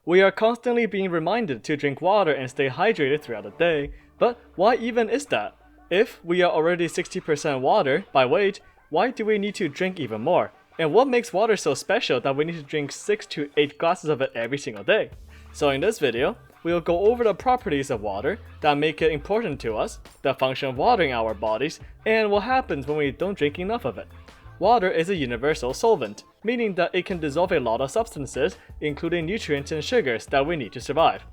We are constantly being reminded to drink water and stay hydrated throughout the day, but why even is that? If we are already 60% water by weight, why do we need to drink even more? And what makes water so special that we need to drink 6 to 8 glasses of it every single day? So in this video, we will go over the properties of water that make it important to us, the function of water in our bodies, and what happens when we don't drink enough of it. Water is a universal solvent, meaning that it can dissolve a lot of substances, including nutrients and sugars that we need to survive.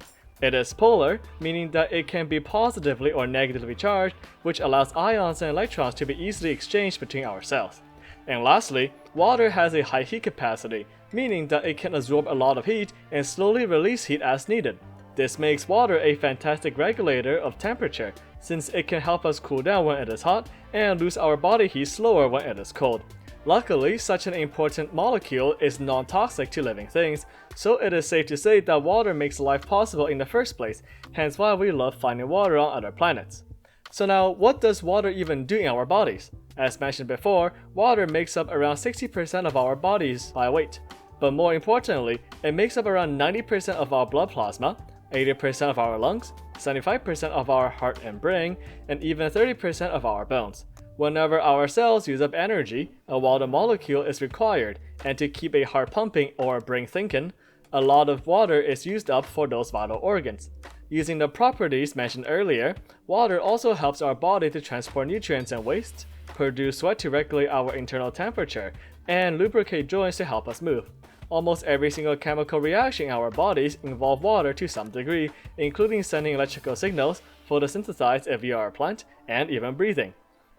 It is polar, meaning that it can be positively or negatively charged, which allows ions and electrons to be easily exchanged between our cells. And lastly, water has a high heat capacity, meaning that it can absorb a lot of heat and slowly release heat as needed. This makes water a fantastic regulator of temperature, since it can help us cool down when it is hot and lose our body heat slower when it is cold. Luckily, such an important molecule is non-toxic to living things, so it is safe to say that water makes life possible in the first place, hence why we love finding water on other planets. So now, what does water even do in our bodies? As mentioned before, water makes up around 60% of our bodies by weight. But more importantly, it makes up around 90% of our blood plasma, 80% of our lungs, 75% of our heart and brain, and even 30% of our bones. Whenever our cells use up energy, a water molecule is required, and to keep a heart pumping or brain thinking, a lot of water is used up for those vital organs. Using the properties mentioned earlier, water also helps our body to transport nutrients and waste, produce sweat to regulate our internal temperature, and lubricate joints to help us move. Almost every single chemical reaction in our bodies involve water to some degree, including sending electrical signals, photosynthesize if we are a plant, and even breathing.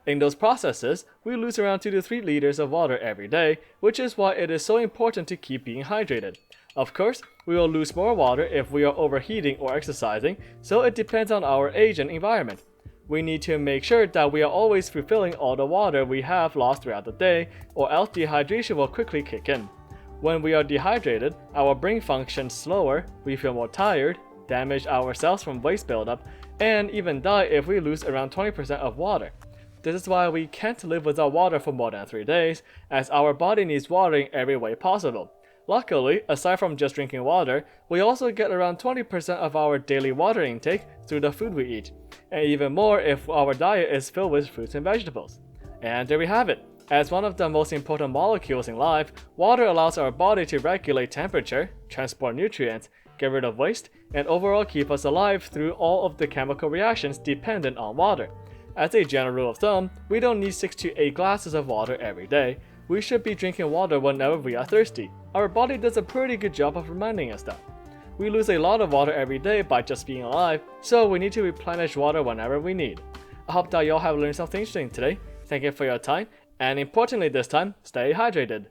In those processes, we lose around 2 to 3 liters of water every day, which is why it is so important to keep being hydrated. Of course, we will lose more water if we are overheating or exercising, so it depends on our age and environment. We need to make sure that we are always fulfilling all the water we have lost throughout the day, or else dehydration will quickly kick in. When we are dehydrated, our brain functions slower, we feel more tired, damage our cells from waste buildup, and even die if we lose around 20% of water. This is why we can't live without water for more than 3 days, as our body needs water in every way possible. Luckily, aside from just drinking water, we also get around 20% of our daily water intake through the food we eat, and even more if our diet is filled with fruits and vegetables. And there we have it. As one of the most important molecules in life, water allows our body to regulate temperature, transport nutrients, get rid of waste, and overall keep us alive through all of the chemical reactions dependent on water. As a general rule of thumb, we don't need 6 to 8 glasses of water every day. We should be drinking water whenever we are thirsty. Our body does a pretty good job of reminding us that. We lose a lot of water every day by just being alive, so we need to replenish water whenever we need. I hope that y'all have learned something interesting today. Thank you for your time, and importantly this time, stay hydrated.